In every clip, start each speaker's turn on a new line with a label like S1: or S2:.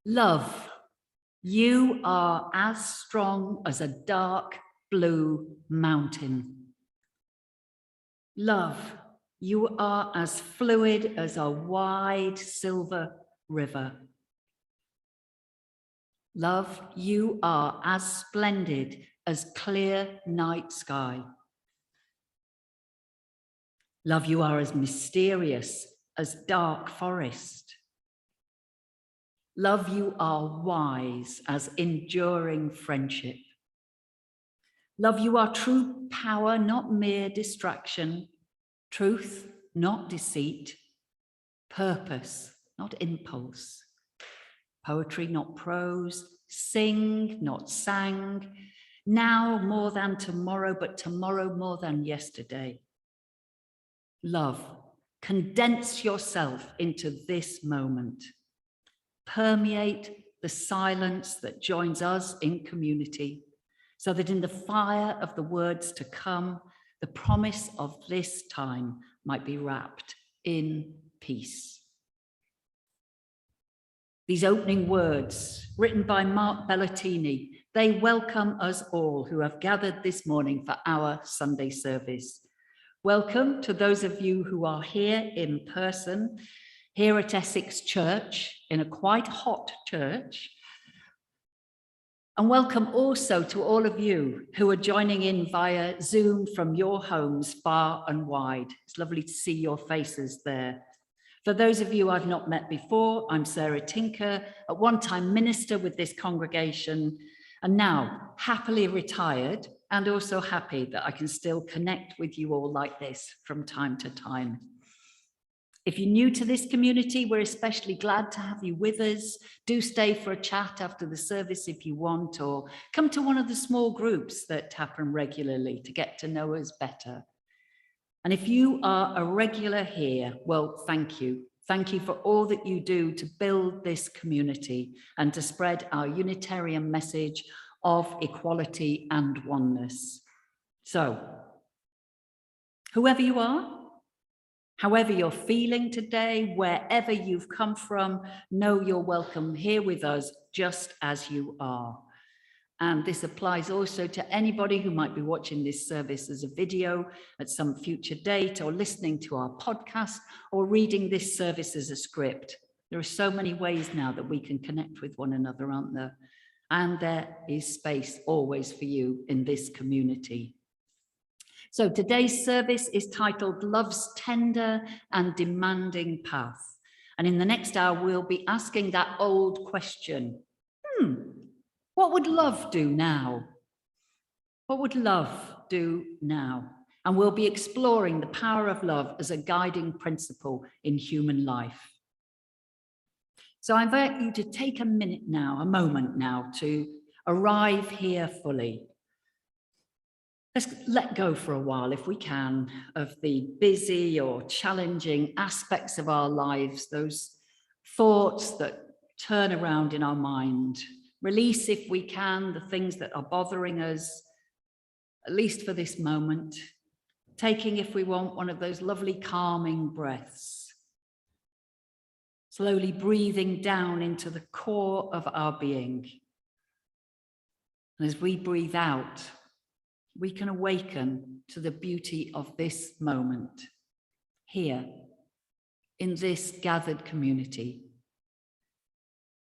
S1: Love, you are as strong as a dark blue mountain. Love, you are as fluid as a wide silver river. Love, you are as splendid as clear night sky. Love, you are as mysterious as dark forest. Love, you are wise as enduring friendship. Love, you are true power, not mere distraction, truth, not deceit, purpose, not impulse, poetry, not prose, sing, not sang, now more than tomorrow, but tomorrow more than yesterday. Love, condense yourself into this moment. Permeate the silence that joins us in community, so that in the fire of the words to come, the promise of this time might be wrapped in peace. These opening words, written by Mark Bellatini, they welcome us all who have gathered this morning for our Sunday service. Welcome to those of you who are here in person, here at Essex Church, in a quite hot church. And welcome also to all of you who are joining in via Zoom from your homes far and wide. It's lovely to see your faces there. For those of you I've not met before, I'm Sarah Tinker, at one time minister with this congregation, and now happily retired, and also happy that I can still connect with you all like this from time to time. If you're new to this community, we're especially glad to have you with us. Do stay for a chat after the service if you want, or come to one of the small groups that happen regularly to get to know us better. And if you are a regular here, well, thank you. Thank you for all that you do to build this community and to spread our Unitarian message of equality and oneness. So, whoever you are, however you're feeling today, wherever you've come from, know you're welcome here with us just as you are. And this applies also to anybody who might be watching this service as a video at some future date, or listening to our podcast, or reading this service as a script. There are so many ways now that we can connect with one another, aren't there? And there is space always for you in this community. So today's service is titled Love's Tender and Demanding Path. And in the next hour, we'll be asking that old question, what would love do now? What would love do now? And we'll be exploring the power of love as a guiding principle in human life. So I invite you to take a moment now to arrive here fully. Let's let go for a while, if we can, of the busy or challenging aspects of our lives, those thoughts that turn around in our mind. Release, if we can, the things that are bothering us, at least for this moment. Taking, if we want, one of those lovely calming breaths. Slowly breathing down into the core of our being. And as we breathe out, we can awaken to the beauty of this moment, here, in this gathered community.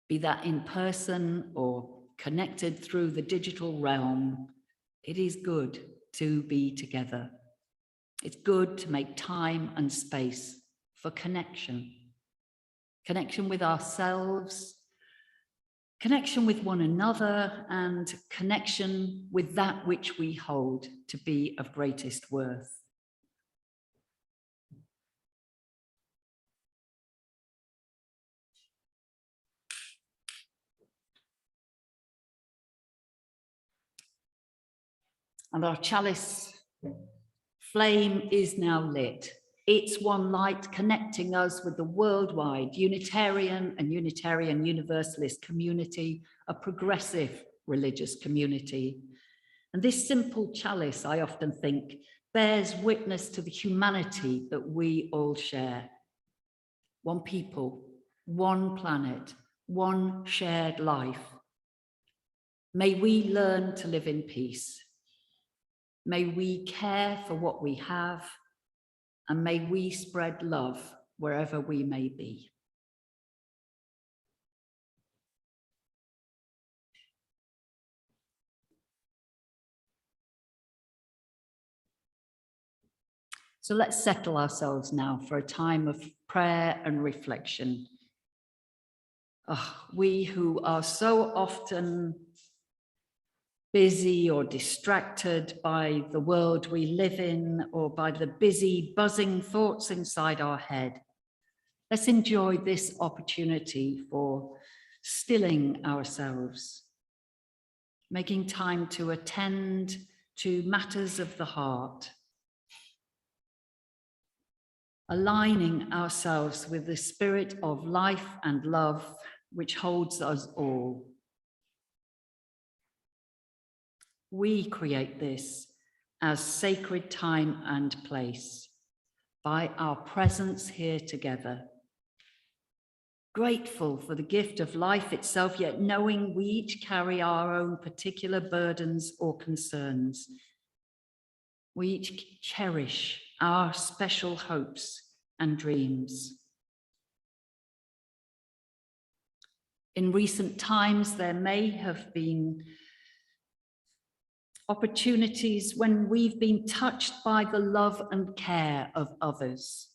S1: Be that in person or connected through the digital realm, it is good to be together. It's good to make time and space for connection. Connection with ourselves, connection with one another, and connection with that which we hold to be of greatest worth. And our chalice flame is now lit. It's one light connecting us with the worldwide Unitarian and Unitarian Universalist community, a progressive religious community. And this simple chalice, I often think, bears witness to the humanity that we all share. One people, one planet, one shared life. May we learn to live in peace. May we care for what we have, and may we spread love wherever we may be. So let's settle ourselves now for a time of prayer and reflection. We who are so often busy or distracted by the world we live in, or by the busy, buzzing thoughts inside our head. Let's enjoy this opportunity for stilling ourselves, making time to attend to matters of the heart, aligning ourselves with the spirit of life and love which holds us all. We create this as sacred time and place by our presence here together. Grateful for the gift of life itself, yet knowing we each carry our own particular burdens or concerns. We each cherish our special hopes and dreams. In recent times, there may have been opportunities when we've been touched by the love and care of others.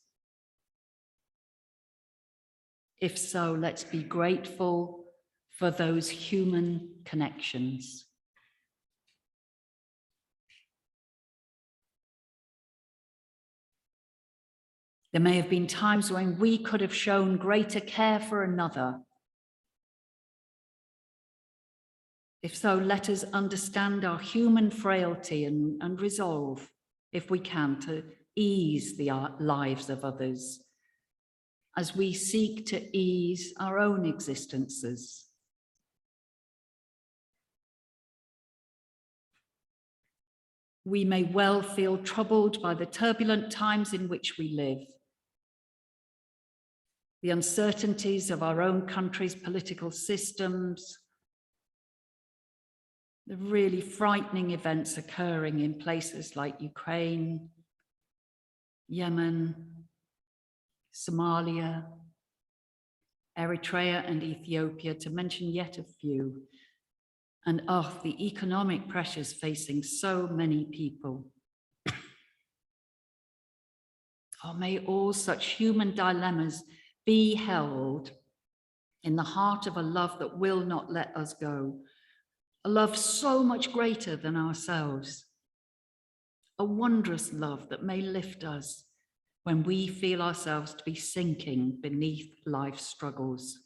S1: If so, let's be grateful for those human connections. There may have been times when we could have shown greater care for another. If so, let us understand our human frailty and resolve, if we can, to ease the lives of others as we seek to ease our own existences. We may well feel troubled by the turbulent times in which we live, the uncertainties of our own country's political systems, the really frightening events occurring in places like Ukraine, Yemen, Somalia, Eritrea and Ethiopia, to mention yet a few. And the economic pressures facing so many people. May all such human dilemmas be held in the heart of a love that will not let us go. A love so much greater than ourselves. A wondrous love that may lift us when we feel ourselves to be sinking beneath life's struggles.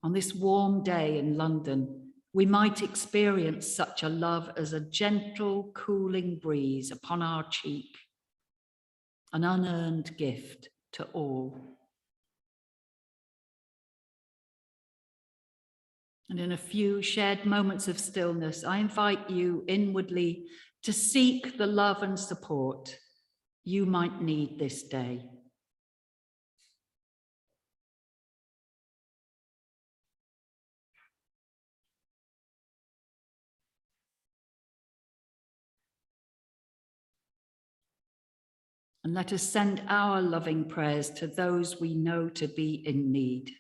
S1: On this warm day in London, we might experience such a love as a gentle, cooling breeze upon our cheek, an unearned gift to all. And in a few shared moments of stillness, I invite you inwardly to seek the love and support you might need this day. And let us send our loving prayers to those we know to be in need.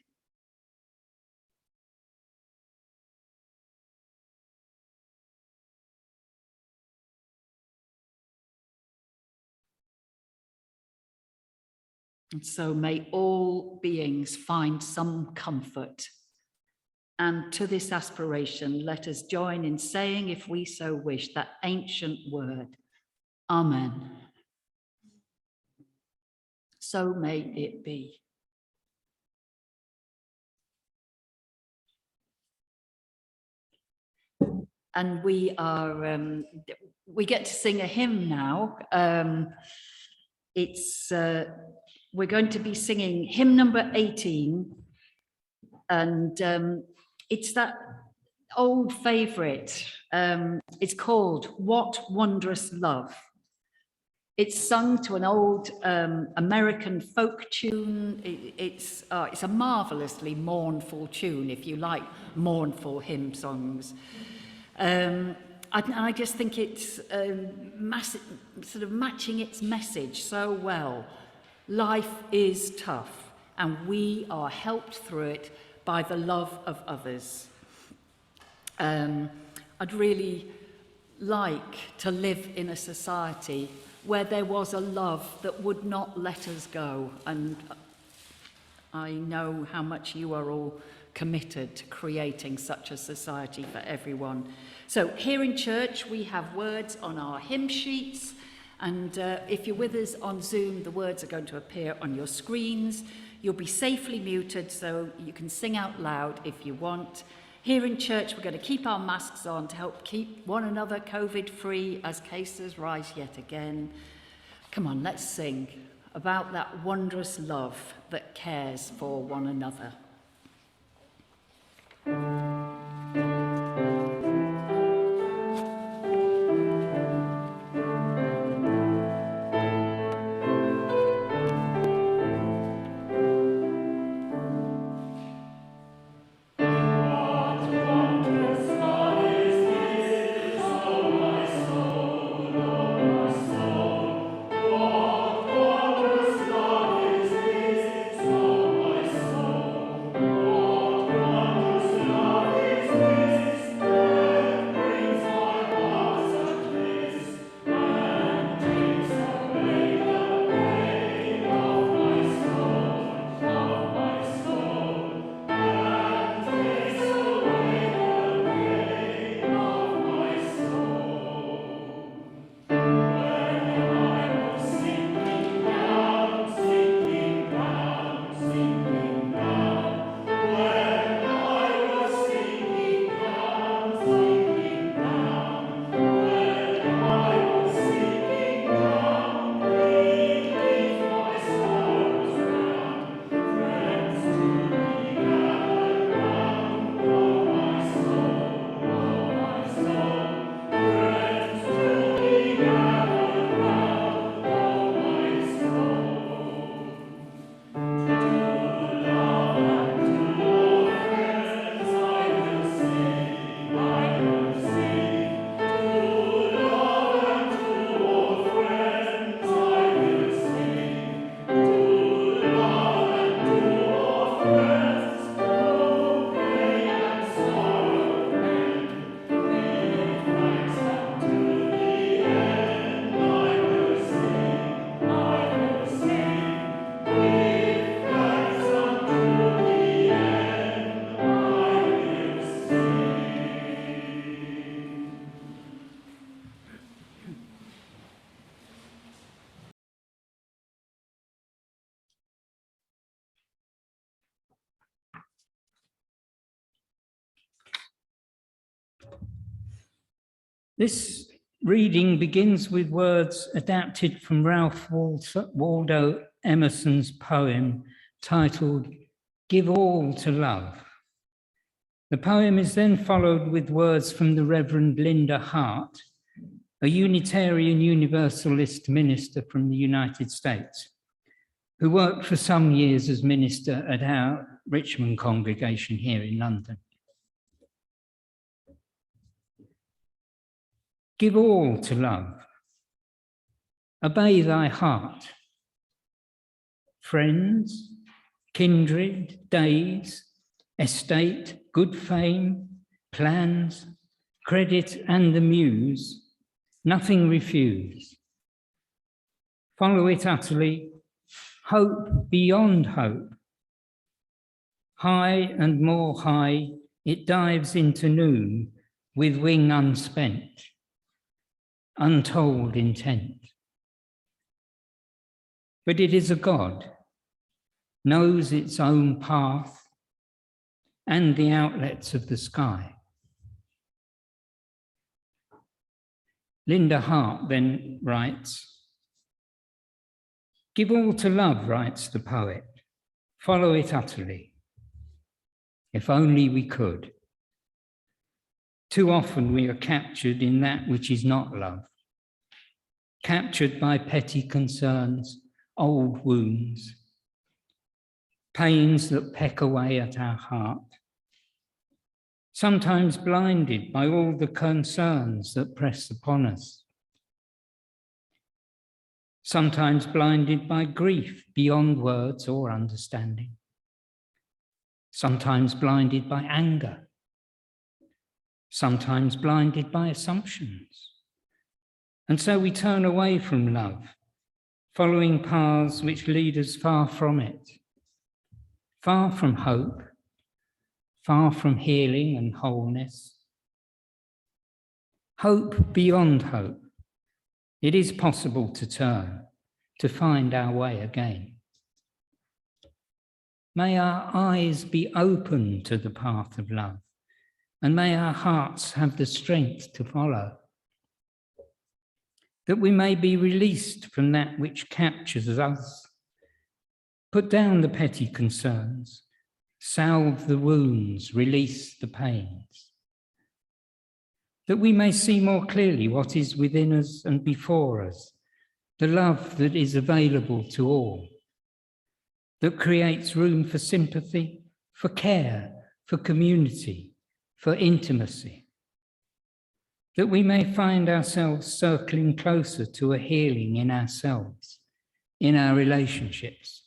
S1: And so may all beings find some comfort. And to this aspiration, let us join in saying, if we so wish, that ancient word, Amen. So may it be. And we get to sing a hymn now. We're going to be singing hymn number 18, and it's that old favorite. It's called What Wondrous Love. It's sung to an old American folk tune. It's a marvelously mournful tune, if you like mournful hymn songs. I just think it's sort of matching its message so well. Life is tough, and we are helped through it by the love of others. I'd really like to live in a society where there was a love that would not let us go. And I know how much you are all committed to creating such a society for everyone. So here in church, we have words on our hymn sheets. And if you're with us on Zoom, the words are going to appear on your screens. You'll be safely muted, so you can sing out loud if you want. Here in church, we're going to keep our masks on to help keep one another COVID-free as cases rise yet again. Come on, let's sing about that wondrous love that cares for one another.
S2: This reading begins with words adapted from Ralph Waldo Emerson's poem titled "Give All to Love." The poem is then followed with words from the Reverend Linda Hart, a Unitarian Universalist minister from the United States, who worked for some years as minister at our Richmond congregation here in London. Give all to love. Obey thy heart. Friends, kindred, days, estate, good fame, plans, credit, and the muse, nothing refuse. Follow it utterly, hope beyond hope. High and more high, it dives into noon with wing unspent. Untold intent. But it is a God, knows its own path and the outlets of the sky. Linda Hart then writes, "Give all to love," writes the poet, "follow it utterly. If only we could. Too often we are captured in that which is not love. captured by petty concerns, old wounds, pains that peck away at our heart, sometimes blinded by all the concerns that press upon us, sometimes blinded by grief beyond words or understanding, sometimes blinded by anger, sometimes blinded by assumptions. And so we turn away from love, following paths which lead us far from it, far from hope, far from healing and wholeness. Hope beyond hope. It is possible to turn, to find our way again. May our eyes be open to the path of love, and may our hearts have the strength to follow, that we may be released from that which captures us, put down the petty concerns, salve the wounds, release the pains, that we may see more clearly what is within us and before us, the love that is available to all, that creates room for sympathy, for care, for community, for intimacy, that we may find ourselves circling closer to a healing in ourselves, in our relationships,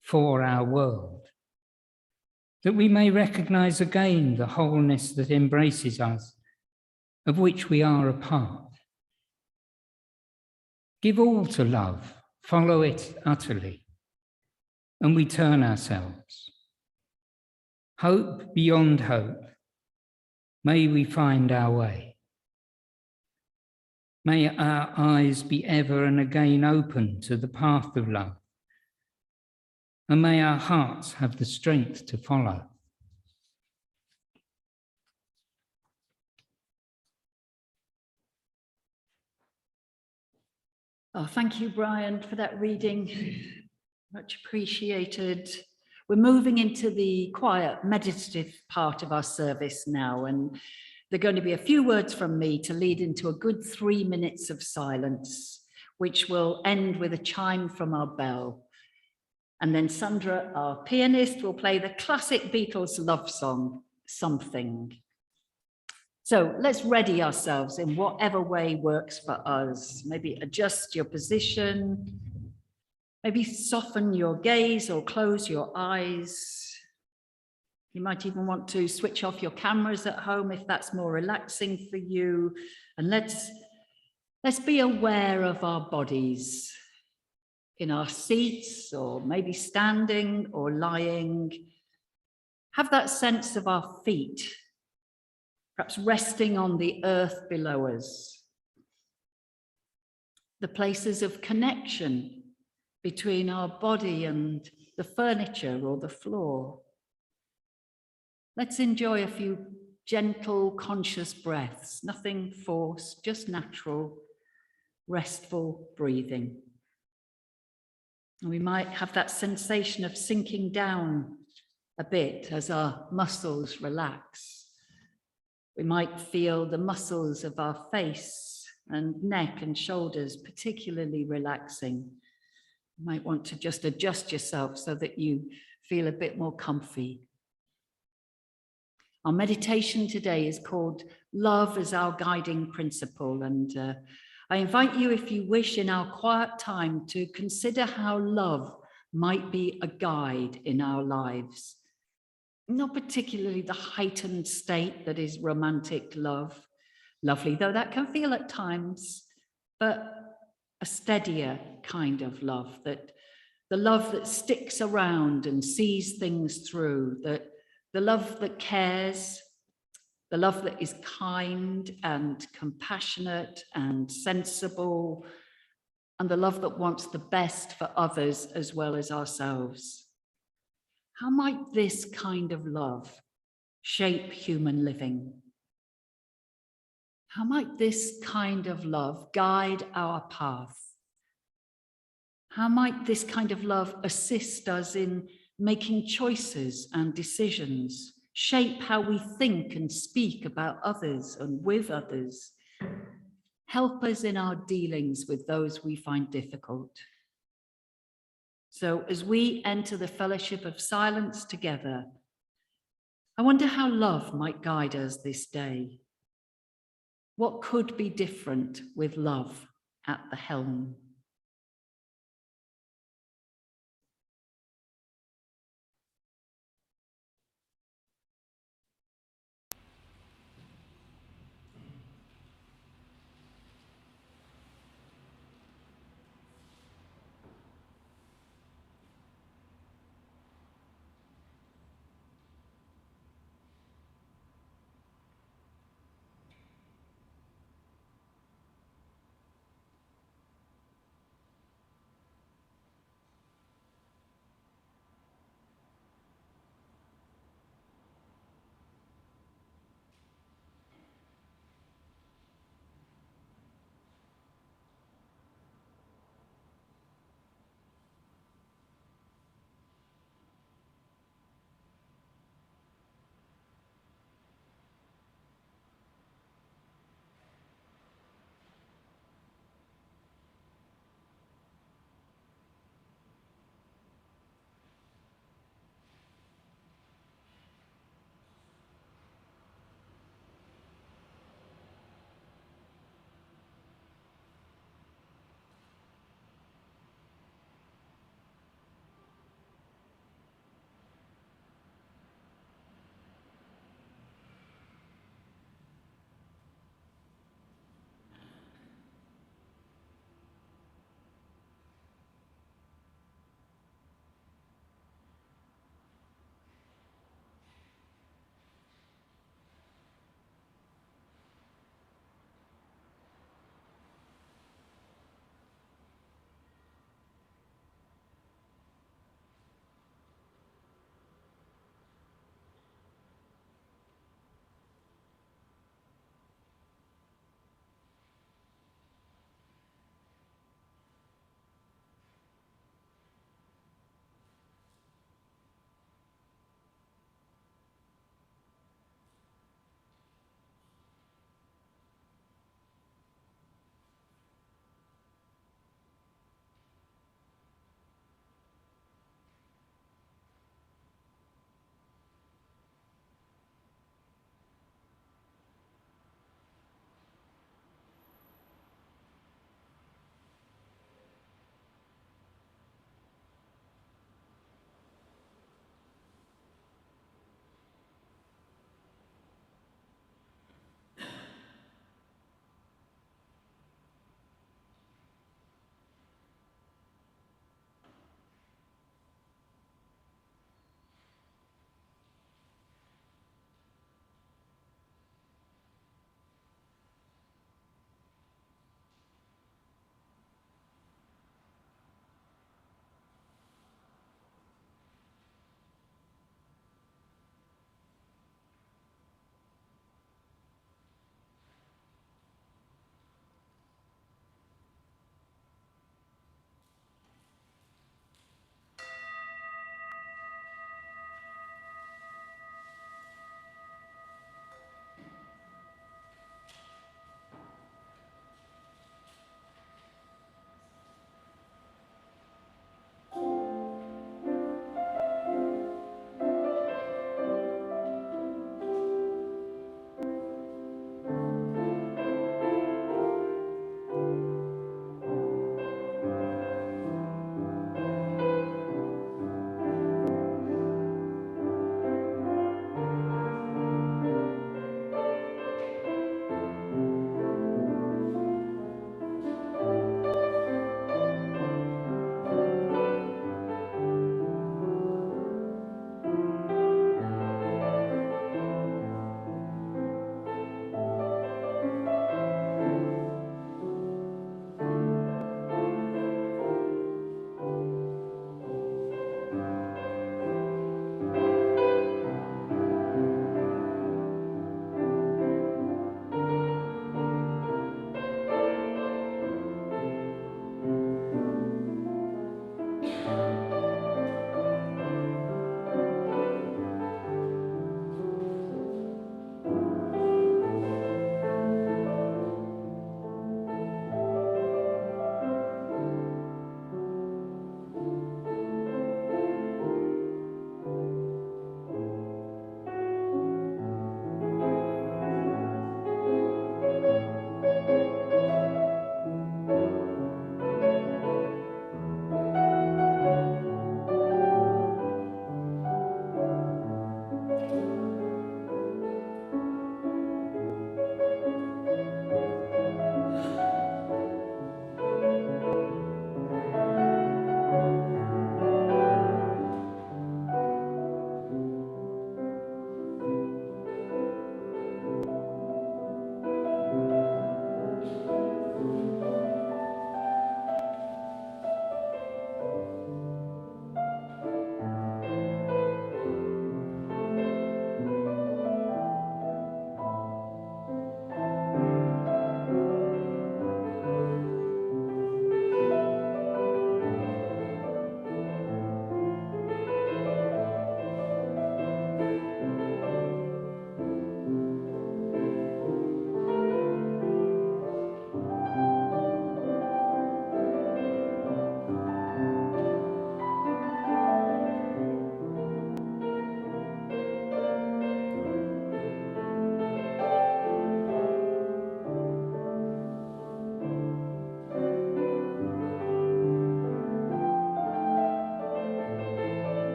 S2: for our world, that we may recognize again the wholeness that embraces us, of which we are a part. Give all to love, follow it utterly, and we turn ourselves. Hope beyond hope, may we find our way. May our eyes be ever and again open to the path of love, and may our hearts have the strength to follow.
S1: Oh, thank you, Brian, for that reading. Much appreciated. We're moving into the quiet, meditative part of our service now, and there are going to be a few words from me to lead into a good 3 minutes of silence, which will end with a chime from our bell. And then Sandra, our pianist, will play the classic Beatles love song, Something. So let's ready ourselves in whatever way works for us. Maybe adjust your position, maybe soften your gaze or close your eyes. You might even want to switch off your cameras at home if that's more relaxing for you. And let's be aware of our bodies in our seats, or maybe standing or lying. Have that sense of our feet, perhaps resting on the earth below us. The places of connection between our body and the furniture or the floor. Let's enjoy a few gentle, conscious breaths, nothing forced, just natural, restful breathing. And we might have that sensation of sinking down a bit as our muscles relax. We might feel the muscles of our face and neck and shoulders particularly relaxing. You might want to just adjust yourself so that you feel a bit more comfy. Our meditation today is called Love as Our Guiding Principle, and I invite you, if you wish, in our quiet time to consider how love might be a guide in our lives. Not particularly the heightened state that is romantic love, lovely though that can feel at times, but a steadier kind of love, that the love that sticks around and sees things through, that the love that cares, the love that is kind and compassionate and sensible, and the love that wants the best for others as well as ourselves. How might this kind of love shape human living? How might this kind of love guide our path? How might this kind of love assist us in making choices and decisions, shape how we think and speak about others and with others? Help us in our dealings with those we find difficult. So as we enter the fellowship of silence together, I wonder how love might guide us this day. What could be different with love at the helm?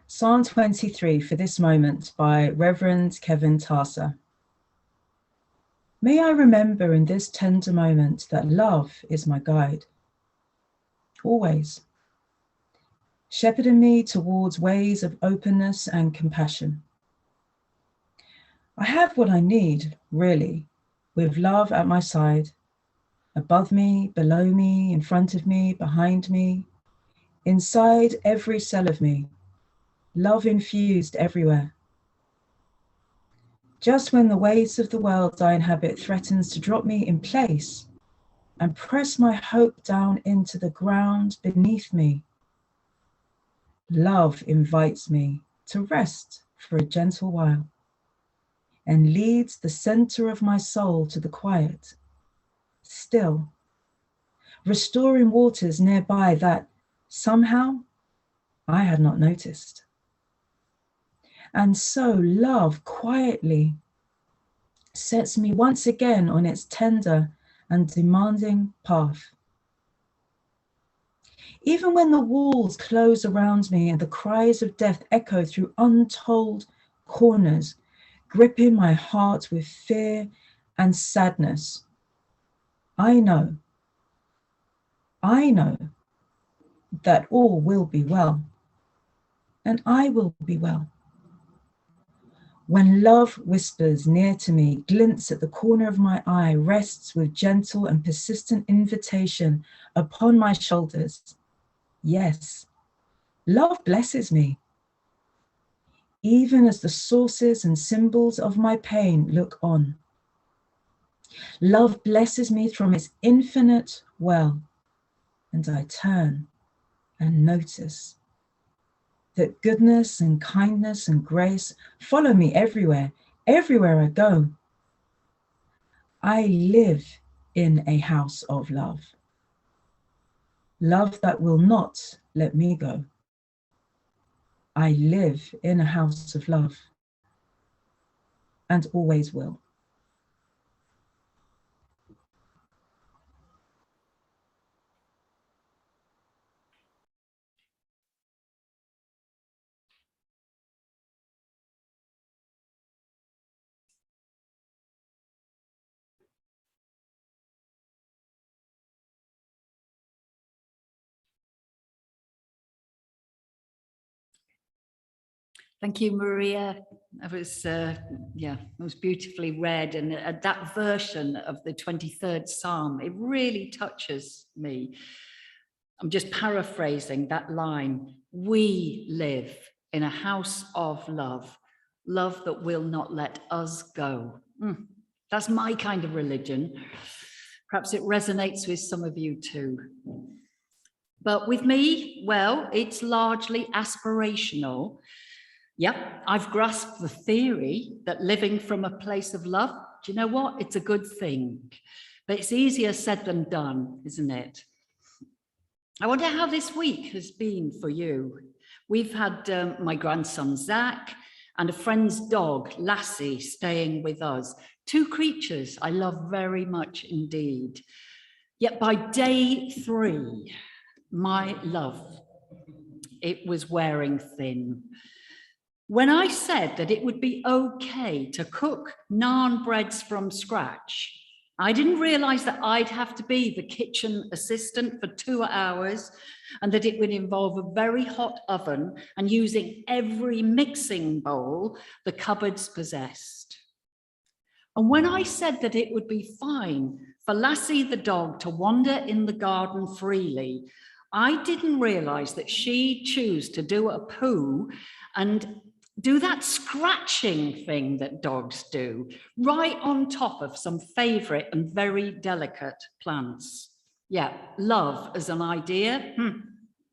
S3: Psalm 23 for this moment by Reverend Kevin Tarser. May I remember in this tender moment that love is my guide, always, shepherding me towards ways of openness and compassion. I have what I need, really, with love at my side, above me, below me, in front of me, behind me, inside every cell of me, love infused everywhere. Just when the weight of the world I inhabit threatens to drop me in place and press my hope down into the ground beneath me, love invites me to rest for a gentle while and leads the center of my soul to the quiet, still, restoring waters nearby that somehow I had not noticed. And so love quietly sets me once again on its tender and demanding path. Even when the walls close around me and the cries of death echo through untold corners, gripping my heart with fear and sadness, I know that all will be well, and I will be well. When love whispers near to me, glints at the corner of my eye, rests with gentle and persistent invitation upon my shoulders, yes, love blesses me. Even as the sources and symbols of my pain look on. Love blesses me from its infinite well, and I turn and notice that goodness and kindness and grace follow me everywhere I go. I live in a house of love, love that will not let me go. I live in a house of love and always will.
S1: Thank you, Maria. That was, most beautifully read. And that version of the 23rd Psalm, it really touches me. I'm just paraphrasing that line. We live in a house of love, love that will not let us go. That's my kind of religion. Perhaps it resonates with some of you too. But with me, well, it's largely aspirational. Yep, I've grasped the theory that living from a place of love, do you know what? It's a good thing. But it's easier said than done, isn't it? I wonder how this week has been for you. We've had my grandson, Zach, and a friend's dog, Lassie, staying with us. Two creatures I love very much indeed. Yet by day 3, my love, it was wearing thin. When I said that it would be okay to cook naan breads from scratch, I didn't realize that I'd have to be the kitchen assistant for 2 hours and that it would involve a very hot oven and using every mixing bowl the cupboards possessed. And when I said that it would be fine for Lassie the dog to wander in the garden freely, I didn't realize that she'd choose to do a poo and do that scratching thing that dogs do, right on top of some favorite and very delicate plants. Yeah, love as an idea,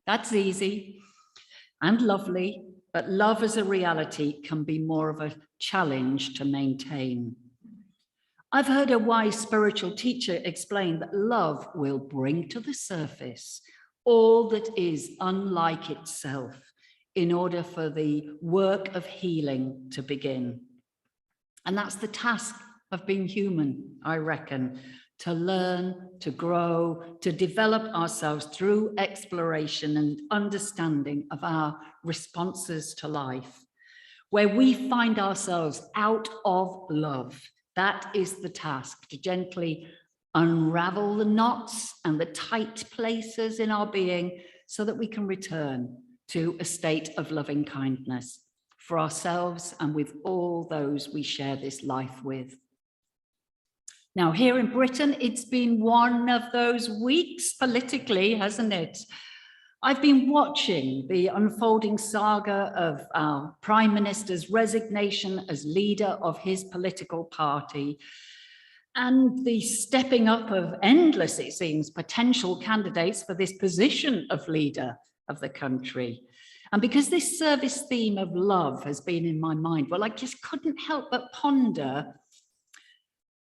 S1: that's easy and lovely, but love as a reality can be more of a challenge to maintain. I've heard a wise spiritual teacher explain that love will bring to the surface all that is unlike itself in order for the work of healing to begin. And that's the task of being human, I reckon, to learn, to grow, to develop ourselves through exploration and understanding of our responses to life, where we find ourselves out of love. That is the task, to gently unravel the knots and the tight places in our being so that we can return to a state of loving kindness for ourselves and with all those we share this life with. Now, here in Britain, it's been one of those weeks politically, hasn't it? I've been watching the unfolding saga of our Prime Minister's resignation as leader of his political party and the stepping up of endless, it seems, potential candidates for this position of leader of the country. And because this service theme of love has been in my mind, well, I just couldn't help but ponder,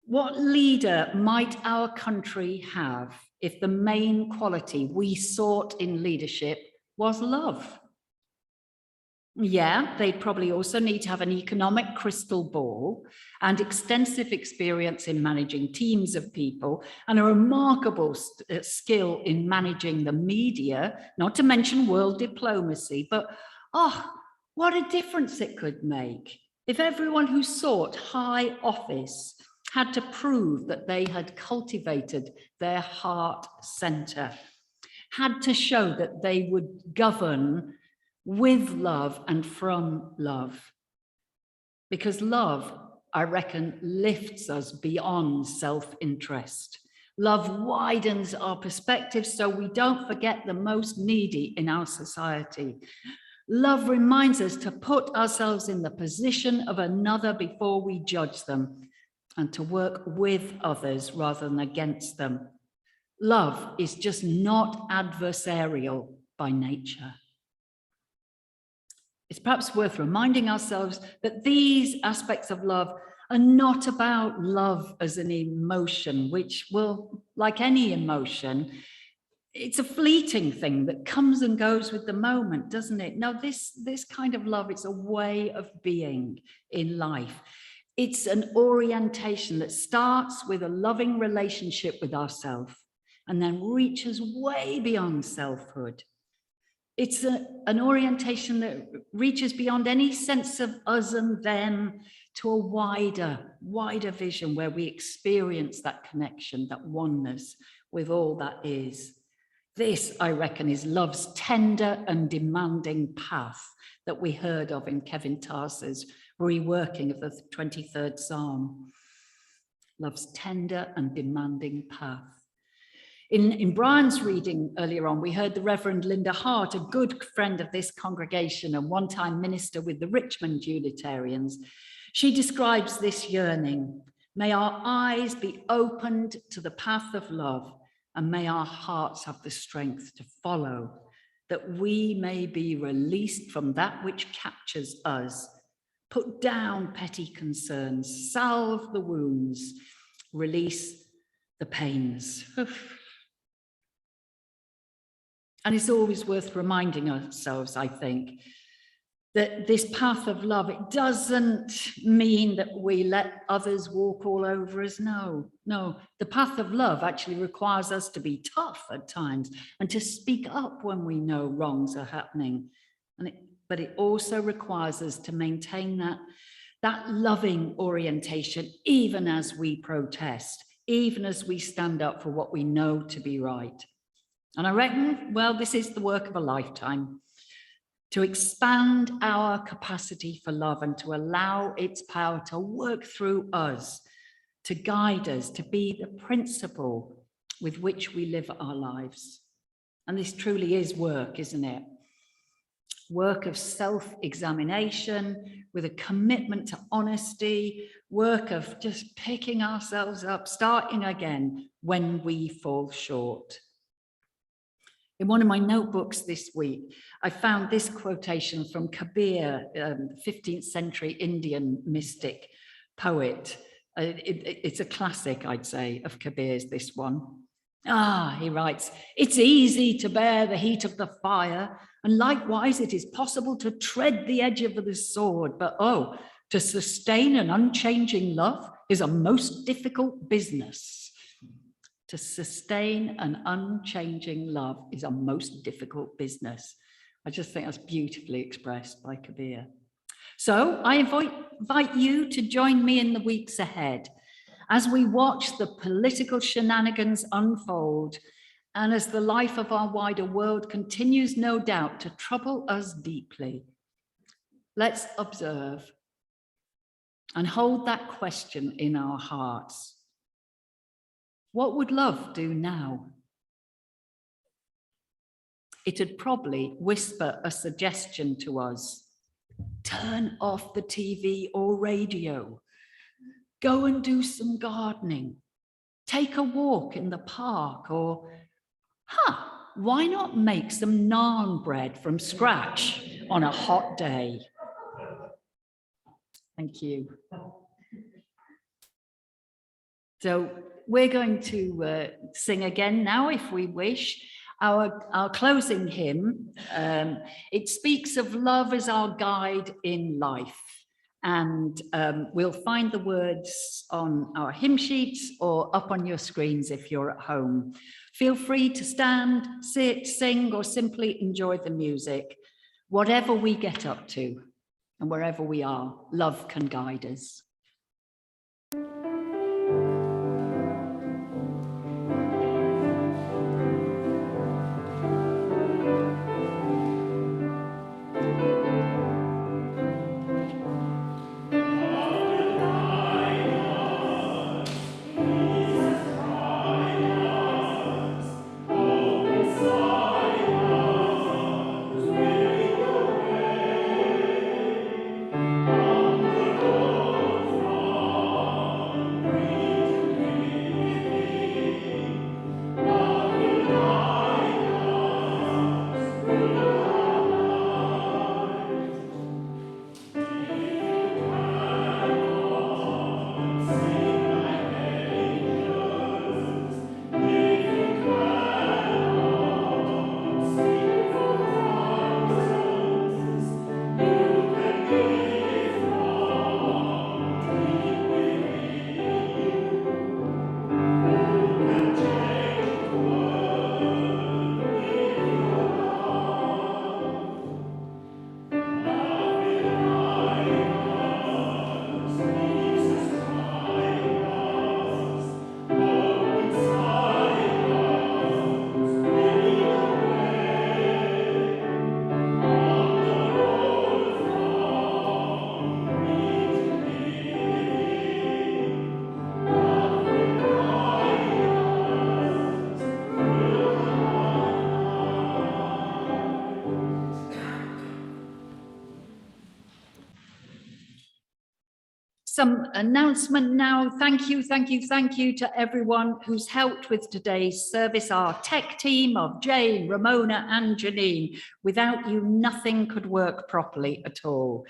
S1: what leader might our country have if the main quality we sought in leadership was love? Yeah, they'd probably also need to have an economic crystal ball and extensive experience in managing teams of people and a remarkable skill in managing the media, not to mention world diplomacy. But, oh, what a difference it could make if everyone who sought high office had to prove that they had cultivated their heart center, had to show that they would govern with love and from love. Because love, I reckon, lifts us beyond self-interest. Love widens our perspective so we don't forget the most needy in our society. Love reminds us to put ourselves in the position of another before we judge them, and to work with others rather than against them. Love is just not adversarial by nature. It's perhaps worth reminding ourselves that these aspects of love are not about love as an emotion, which will, like any emotion, it's a fleeting thing that comes and goes with the moment, doesn't it? No, this kind of love, it's a way of being in life. It's an orientation that starts with a loving relationship with ourselves and then reaches way beyond selfhood. It's an orientation that reaches beyond any sense of us and them to a wider vision where we experience that connection, that oneness with all that is. This, I reckon, is love's tender and demanding path that we heard of in Kevin Tarser's reworking of the 23rd Psalm. Love's tender and demanding path. In Brian's reading earlier on, we heard the Reverend Linda Hart, a good friend of this congregation and one-time minister with the Richmond Unitarians. She describes this yearning. May our eyes be opened to the path of love, and may our hearts have the strength to follow, that we may be released from that which captures us, put down petty concerns, salve the wounds, release the pains. And it's always worth reminding ourselves, I think, that this path of love, it doesn't mean that we let others walk all over us. No, the path of love actually requires us to be tough at times and to speak up when we know wrongs are happening. But it also requires us to maintain that loving orientation, even as we protest, even as we stand up for what we know to be right. And I reckon, well, this is the work of a lifetime, to expand our capacity for love and to allow its power to work through us, to guide us, to be the principle with which we live our lives. And this truly is work, isn't it? Work of self-examination with a commitment to honesty, work of just picking ourselves up, starting again when we fall short. In one of my notebooks this week, I found this quotation from Kabir, 15th century Indian mystic poet. It's a classic, I'd say, of Kabir's, this one. He writes, "It's easy to bear the heat of the fire, and likewise it is possible to tread the edge of the sword, but to sustain an unchanging love is a most difficult business." To sustain an unchanging love is a most difficult business. I just think that's beautifully expressed by Kabir. So I invite you to join me in the weeks ahead as we watch the political shenanigans unfold and as the life of our wider world continues, no doubt, to trouble us deeply. Let's observe and hold that question in our hearts. What would love do now? It'd probably whisper a suggestion to us. Turn off the TV or radio. Go and do some gardening. Take a walk in the park, or, why not make some naan bread from scratch on a hot day? Thank you. So we're going to sing again now, if we wish. Our closing hymn, it speaks of love as our guide in life. And we'll find the words on our hymn sheets or up on your screens if you're at home. Feel free to stand, sit, sing, or simply enjoy the music. Whatever we get up to and wherever we are, love can guide us. Some announcement now. Thank you to everyone who's helped with today's service. Our tech team of Jane, Ramona, and Janine. Without you, nothing could work properly at all.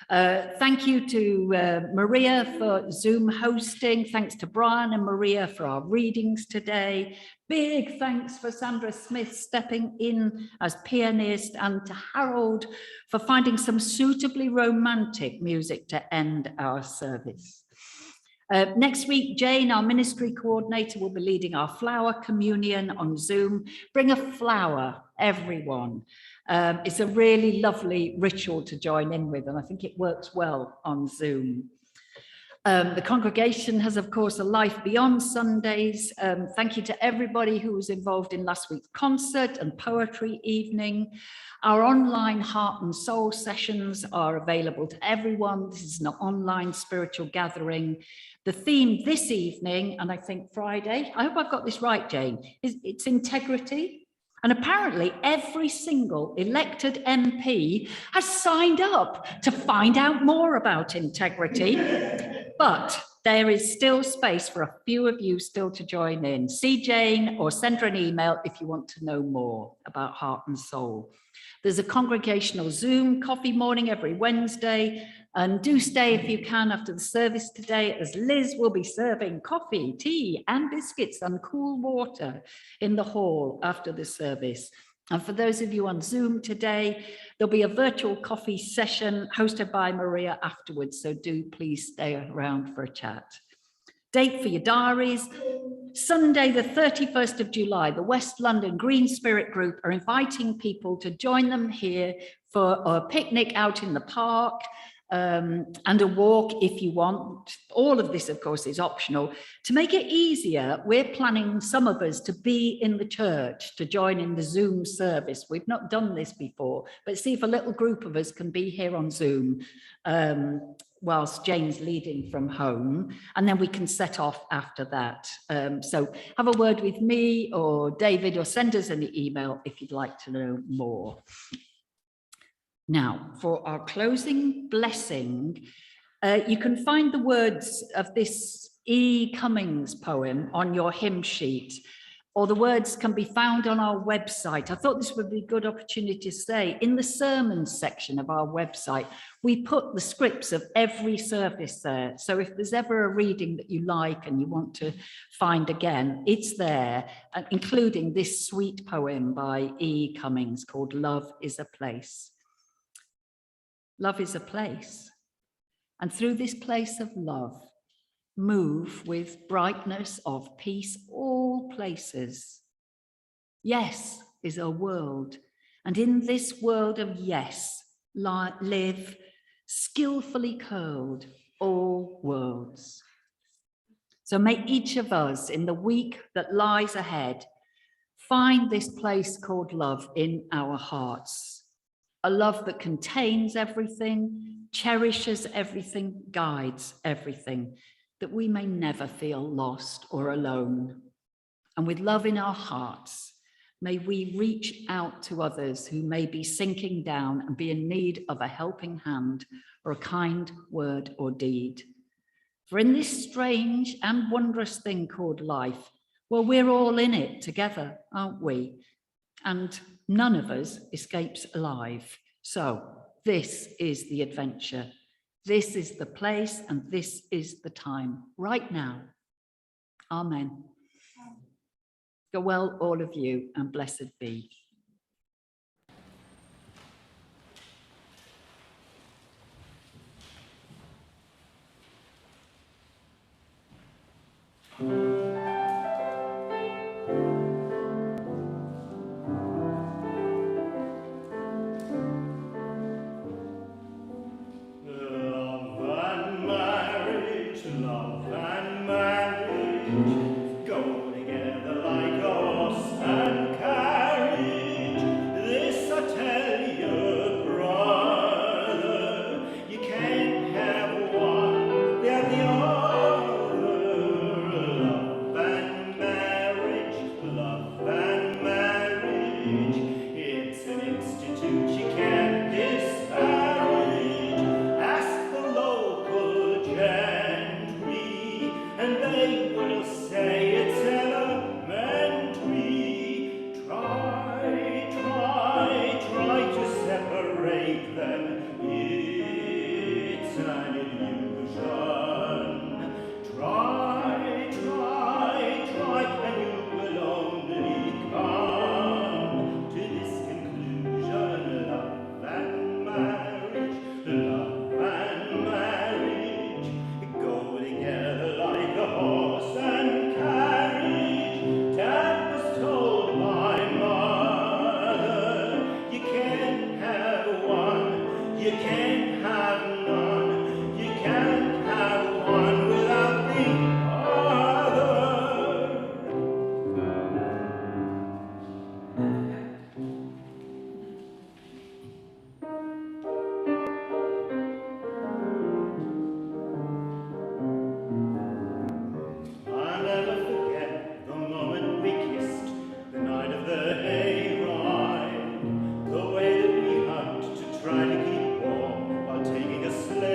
S1: Thank you to Maria for Zoom hosting. Thanks to Brian and Maria for our readings today. Big thanks for Sandra Smith stepping in as pianist, and to Harold for finding some suitably romantic music to end our service. Next week, Jane, our ministry coordinator, will be leading our flower communion on Zoom. Bring a flower, everyone. It's a really lovely ritual to join in with, and I think it works well on Zoom. The congregation has, of course, a life beyond Sundays. Thank you to everybody who was involved in last week's concert and poetry evening. Our online heart and soul sessions are available to everyone. This is an online spiritual gathering. The theme this evening, and I think Friday, I hope I've got this right, Jane, it's integrity. And apparently every single elected MP has signed up to find out more about integrity, but there is still space for a few of you still to join in. See Jane or send her an email if you want to know more about heart and soul. There's a congregational Zoom coffee morning every Wednesday, and do stay if you can after the service today, as Liz will be serving coffee, tea and biscuits and cool water in the hall after the service. And for those of you on Zoom today, there'll be a virtual coffee session hosted by Maria afterwards, so do please stay around for a chat. Date for your diaries. Sunday, the 31st of July, the West London Green Spirit Group are inviting people to join them here for a picnic out in the park, and a walk if you want. All of this, of course, is optional. To make it easier, we're planning some of us to be in the church to join in the Zoom service. We've not done this before, but see if a little group of us can be here on Zoom whilst Jane's leading from home, and then we can set off after that. So have a word with me or David, or send us an email if you'd like to know more. Now, for our closing blessing, you can find the words of this E. Cummings poem on your hymn sheet, or the words can be found on our website. I thought this would be a good opportunity to say, in the sermons section of our website, we put the scripts of every service there. So if there's ever a reading that you like and you want to find again, it's there, including this sweet poem by E. Cummings called Love is a Place. Love is a place, and through this place of love, move with brightness of peace all places. Yes is a world, and in this world of yes, live skillfully curled all worlds. So may each of us in the week that lies ahead find this place called love in our hearts. A love that contains everything, cherishes everything, guides everything, that we may never feel lost or alone. And with love in our hearts, may we reach out to others who may be sinking down and be in need of a helping hand or a kind word or deed. For in this strange and wondrous thing called life, well, we're all in it together, aren't we? And none of us escapes alive. So this is the adventure. This is the place, and this is the time, right now. Amen. Go well, all of you, and blessed be.
S4: Try to keep warm while taking a sleigh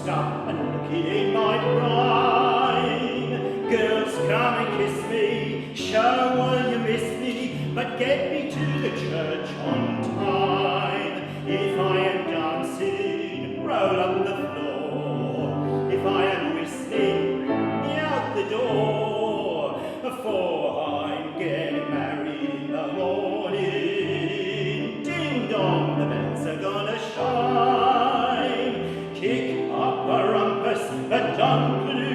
S4: stop and looking in my prime. Girls, come and kiss me, show will you miss me, but get me to the church on time. If I am dancing, roll up the floor. If I am whistling, be out the door. For I'm getting married in the morning. Ding dong, the bells are gonna shine. Kick up a rumpus, but don't